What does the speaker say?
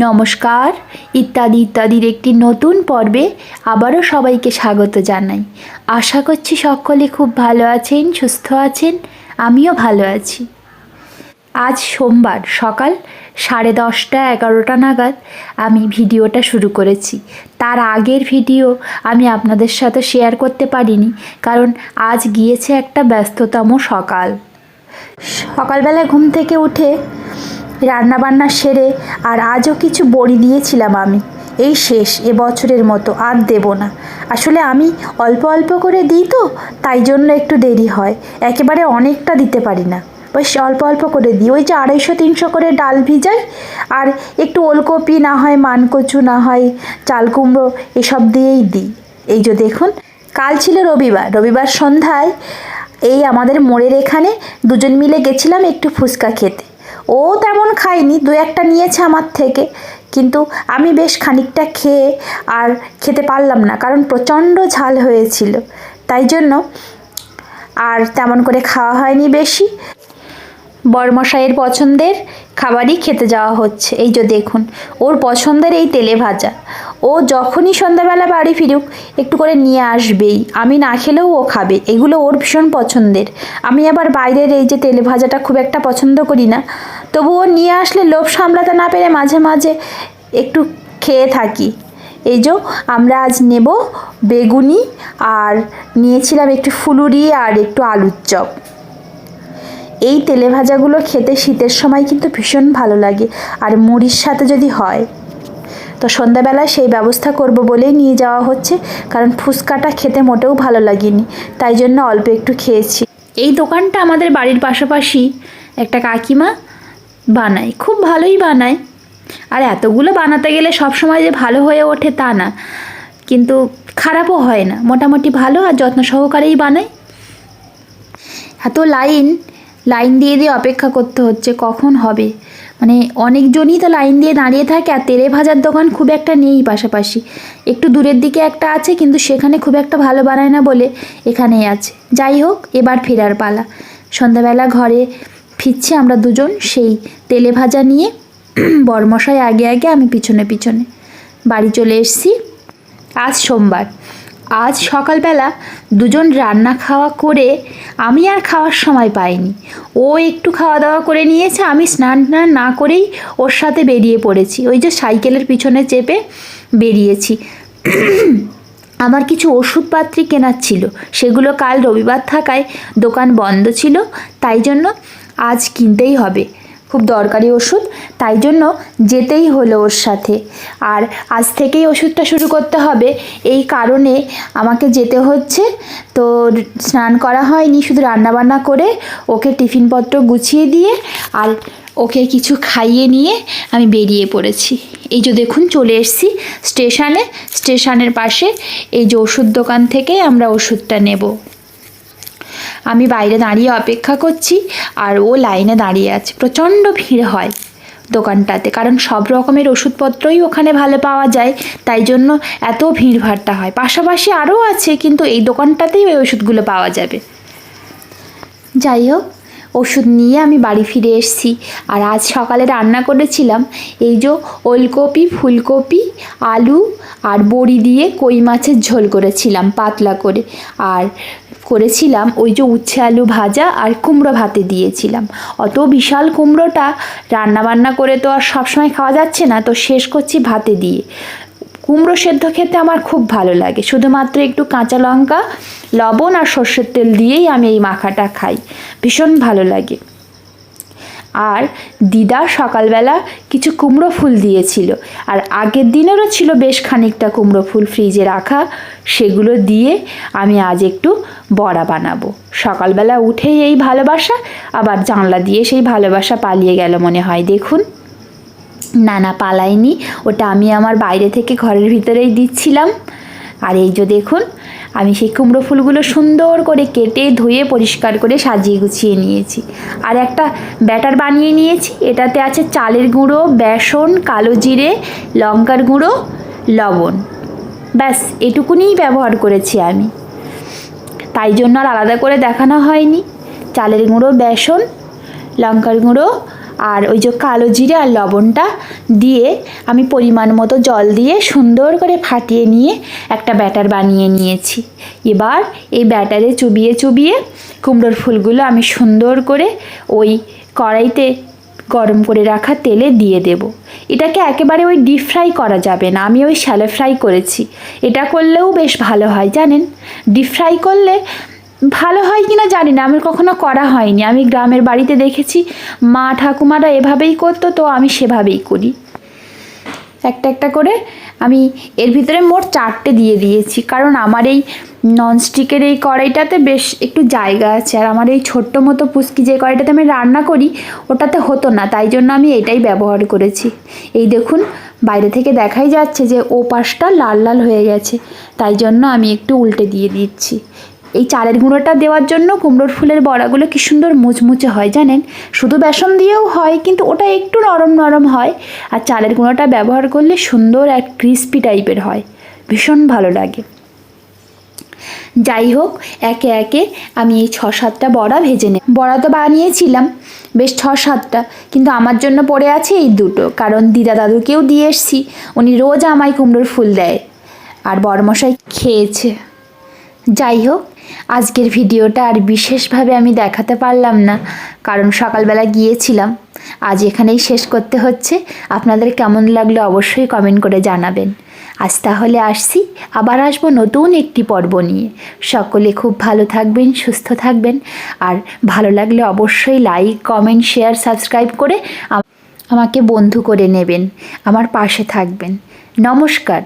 নমস্কার। ইত্যাদি ইত্যাদির একটি নতুন পর্বে আবারও সবাইকে স্বাগত জানাই। আশা করছি সকলে খুব ভালো আছেন, সুস্থ আছেন। আমিও ভালো আছি। আজ সোমবার সকাল 10:30-11টা নাগাদ আমি ভিডিওটা শুরু করেছি। তার আগের ভিডিও আমি আপনাদের সাথে শেয়ার করতে পারিনি, কারণ আজ গিয়েছে একটা ব্যস্ততম সকাল। সকালবেলা ঘুম থেকে উঠে রান্নাবান্না সেরে আর আজও কিছু বড়ি দিয়েছিলাম আমি। এই শেষ এবছরের মতো, আর দেব না। আসলে আমি অল্প অল্প করে দিই তো, তাই জন্য একটু দেরি হয়। একেবারে অনেকটা দিতে পারি না, বেশ অল্প অল্প করে দিই। ওই যে 250-300 করে ডাল ভিজাই, আর একটু ওলকপি, না হয় মানকচু, না হয় চাল কুমড়ো, এসব দিয়েই দিই। এই যে দেখুন, কাল ছিল রবিবার সন্ধ্যায় এই আমাদের মোড়ের এখানে দুজন মিলে গেছিলাম একটু ফুচকা খেতে। ও তেমন খায়নি, 2-1টা নিয়েছে আমার থেকে, কিন্তু আমি বেশ খানিকটা খেয়ে আর খেতে পারলাম না, কারণ প্রচণ্ড ঝাল হয়েছিল। তাই জন্য আর তেমন করে খাওয়া হয়নি বেশি। বরমশাইয়ের পছন্দের খাবারই খেতে যাওয়া হচ্ছে। এই যে দেখুন, ওর পছন্দের এই তেলে ভাজা। ও যখনই সন্ধ্যাবেলা বাড়ি ফিরুক একটু করে নিয়ে আসবেই, আমি না খেলেও ও খাবে। এগুলো ওর ভীষণ পছন্দের। আমি আবার বাইরের এই যে তেলে ভাজাটা খুব একটা পছন্দ করি না, তবুও নিয়ে আসলে লোভ সামলাতে না পেরে মাঝে মাঝে একটু খেয়ে থাকি। এই যে আমরা আজ নেব বেগুনি, আর নিয়েছিলাম একটু ফুলুরি আর একটু আলুর চপ। এই তেলে ভাজাগুলো খেতে শীতের সময় কিন্তু ভীষণ ভালো লাগে, আর মুড়ির সাথে যদি হয়। তো সন্ধ্যাবেলায় সেই ব্যবস্থা করব বলেই নিয়ে যাওয়া হচ্ছে, কারণ ফুচকাটা খেতে মোটেও ভালো লাগেনি, তাই জন্য অল্প একটু খেয়েছি। এই দোকানটা আমাদের বাড়ির পাশাপাশি একটা কাকিমা বানায়, খুব ভালোই বানায়। আর এতগুলো বানাতে গেলে সব সময় যে ভালো হয়ে ওঠে তা না, কিন্তু খারাপও হয় না, মোটামুটি ভালো আর যত্ন সহকারেই বানায়। এত লাইন দিয়ে অপেক্ষা করতে হচ্ছে কখন হবে। মানে অনেকজনই তো লাইন দিয়ে দাঁড়িয়ে থাকে। আর তেলে ভাজার দোকান খুব একটা নেই পাশাপাশি, একটু দূরের দিকে একটা আছে, কিন্তু সেখানে খুব একটা ভালো বানায় না বলে এখানেই আছে। যাই হোক, এবার ফেরার পালা। সন্ধ্যাবেলা ঘরে ফিরছি আমরা দুজন সেই তেলে ভাজা নিয়ে। বরমশাই আগে আগে, আমি পিছনে পিছনে বাড়ি চলে এসেছি। আজ সোমবার। আজ সকালবেলা দুজন রান্না খাওয়া করে আমি আর খাওয়ার সময় পাইনি। ও একটু খাওয়া দাওয়া করে নিয়েছে, আমি স্নান না করেই ওর সাথে বেরিয়ে পড়েছি। ওই যে সাইকেলের পিছনে চেপে বেরিয়েছি। আমার কিছু ওষুধপাত্রী কেনার ছিল, সেগুলো কাল রবিবার থাকায় দোকান বন্ধ ছিল, তাই জন্য আজ কিনতেই হবে। খুব দরকারি ওষুধ, তাই জন্য যেতেই হলো ওর সাথে। আর আজ থেকেই ওষুধটা শুরু করতে হবে, এই কারণে আমাকে যেতে হচ্ছে। তো স্নান করা হয়নি, শুধু রান্নাবান্না করে ওকে টিফিনপত্র গুছিয়ে দিয়ে আর ওকে কিছু খাইয়ে নিয়ে আমি বেরিয়ে পড়েছি। এই যে দেখুন, চলে এসেছি স্টেশনের পাশে এই যে ওষুধ দোকান থেকে আমরা ওষুধটা নেব। আমি বাইরে দাঁড়িয়ে অপেক্ষা করছি, আর ও লাইনে দাঁড়িয়ে আছে। প্রচণ্ড ভিড় হয় দোকানটাতে, কারণ সব রকমের ওষুধপত্রই ওখানে ভালো পাওয়া যায়, তাই জন্য এত ভিড়ভাড়টা হয়। পাশাপাশি আরও আছে, কিন্তু এই দোকানটাতেই ওই ওষুধগুলো পাওয়া যাবে। যাই হোক, ওষুধ নিয়ে আমি বাড়ি ফিরে এসেছি। আর আজ সকালে রান্না করেছিলাম এই যে ওলকপি, ফুলকপি, আলু আর বড়ি দিয়ে কই মাছের ঝোল করেছিলাম পাতলা করে, আর করেছিলাম ওই যে উচ্ছে আলু ভাজা, আর কুমড়ো ভাতে দিয়েছিলাম। অত বিশাল কুমড়োটা রান্নাবান্না করে তো আর সবসময় খাওয়া যাচ্ছে না, তো শেষ করছি ভাতে দিয়ে। কুমড়ো সেদ্ধ খেতে আমার খুব ভালো লাগে, শুধুমাত্র একটু কাঁচা লঙ্কা, লবণ আর সর্ষের তেল দিয়েই আমি এই মাখাটা খাই, ভীষণ ভালো লাগে। আর দিদা সকালবেলা কিছু কুমড়ো ফুল দিয়েছিল, আর আগের দিনেরও ছিল বেশ খানিকটা কুমড়ো ফুল ফ্রিজে রাখা, সেগুলো দিয়ে আমি আজ একটু বড়া বানাবো। সকালবেলা উঠেই এই ভালোবাসা, আবার জানলা দিয়ে সেই ভালোবাসা পালিয়ে গেল মনে হয়। দেখুন, না পালাইনি, ওটা আমি আমার বাইরে থেকে ঘরের ভিতরেই দিচ্ছিলাম। আর এই যে দেখুন, আমি সেই কুমড়ো ফুলগুলো সুন্দর করে কেটে ধুয়ে পরিষ্কার করে সাজিয়ে গুছিয়ে নিয়েছি। আর একটা ব্যাটার বানিয়ে নিয়েছি, এটাতে আছে চালের গুঁড়ো, বেসন, কালো জিরে, লঙ্কার গুঁড়ো, লবণ, ব্যাস এটুকুনিই ব্যবহার করেছি আমি, তাই জন্য আর আলাদা করে দেখানো হয়নি। চালের গুঁড়ো, বেসন, লঙ্কার গুঁড়ো আর ওই যে কালো জিরে আর লবণটা দিয়ে আমি পরিমাণ মতো জল দিয়ে সুন্দর করে ফাটিয়ে নিয়ে একটা ব্যাটার বানিয়ে নিয়েছি। এবার এই ব্যাটারে চুবিয়ে চুবিয়ে কুমড়োর ফুলগুলো আমি সুন্দর করে ওই কড়াইতে গরম করে রাখা তেলে দিয়ে দেব। এটাকে একেবারে ওই ডিপ ফ্রাই করা যাবে না, আমি ওই শ্যালো ফ্রাই করেছি। এটা করলেও বেশ ভালো হয় জানেন। ডিপ ফ্রাই করলে ভালো হয় কি না জানি না, আমার কখনো করা হয়নি। আমি গ্রামের বাড়িতে দেখেছি মা ঠাকুমারা এভাবেই করতো, তো আমি সেভাবেই করি। একটা একটা করে আমি এর ভিতরে মোট 4টে দিয়ে দিয়েছি, কারণ আমার এই ননস্টিকের এই কড়াইটাতে বেশ একটু জায়গা আছে। আর আমার এই ছোট্ট মতো পুচকি যে কড়াইটাতে আমি রান্না করি ওটাতে হতো না, তাই জন্য আমি এটাই ব্যবহার করেছি। এই দেখুন বাইরে থেকে দেখাই যাচ্ছে যে ও পাশটা লাল লাল হয়ে গেছে, তাই জন্য আমি একটু উল্টে দিয়ে দিচ্ছি। এই চালের গুঁড়োটা দেওয়ার জন্য কুমড়োর ফুলের বড়াগুলো কি সুন্দর মুচমুচে হয় জানেন। শুধু বেসন দিয়েও হয়, কিন্তু ওটা একটু নরম নরম হয়। আর চালের গুঁড়োটা ব্যবহার করলে সুন্দর এক ক্রিস্পি টাইপের হয়, ভীষণ ভালো লাগে। যাই হোক, একে একে আমি এই 6-7টা বড়া ভেজে নেব। বড়া তো বানিয়েছিলাম বেশ 6-7টা, কিন্তু আমার জন্য পড়ে আছে এই 2টো, কারণ দিদা দাদুকেও দিয়ে এসছি। উনি রোজ আমায় কুমড়োর ফুল দেয় আর বড়মশাই খেয়েছে। যাই হোক, আজকের ভিডিওটা আর বিশেষভাবে আমি দেখাতে পারলাম না, কারণ সকালবেলা গিয়েছিলাম। আজ এখানেই শেষ করতে হচ্ছে। আপনাদের কেমন লাগলো অবশ্যই কমেন্ট করে জানাবেন। আজ তাহলে আসছি, আবার আসবো নতুন একটি পর্ব নিয়ে। সকলে খুব ভালো থাকবেন, সুস্থ থাকবেন। আর ভালো লাগলে অবশ্যই লাইক, কমেন্ট, শেয়ার, সাবস্ক্রাইব করে আমাকে বন্ধু করে নেবেন, আমার পাশে থাকবেন। নমস্কার।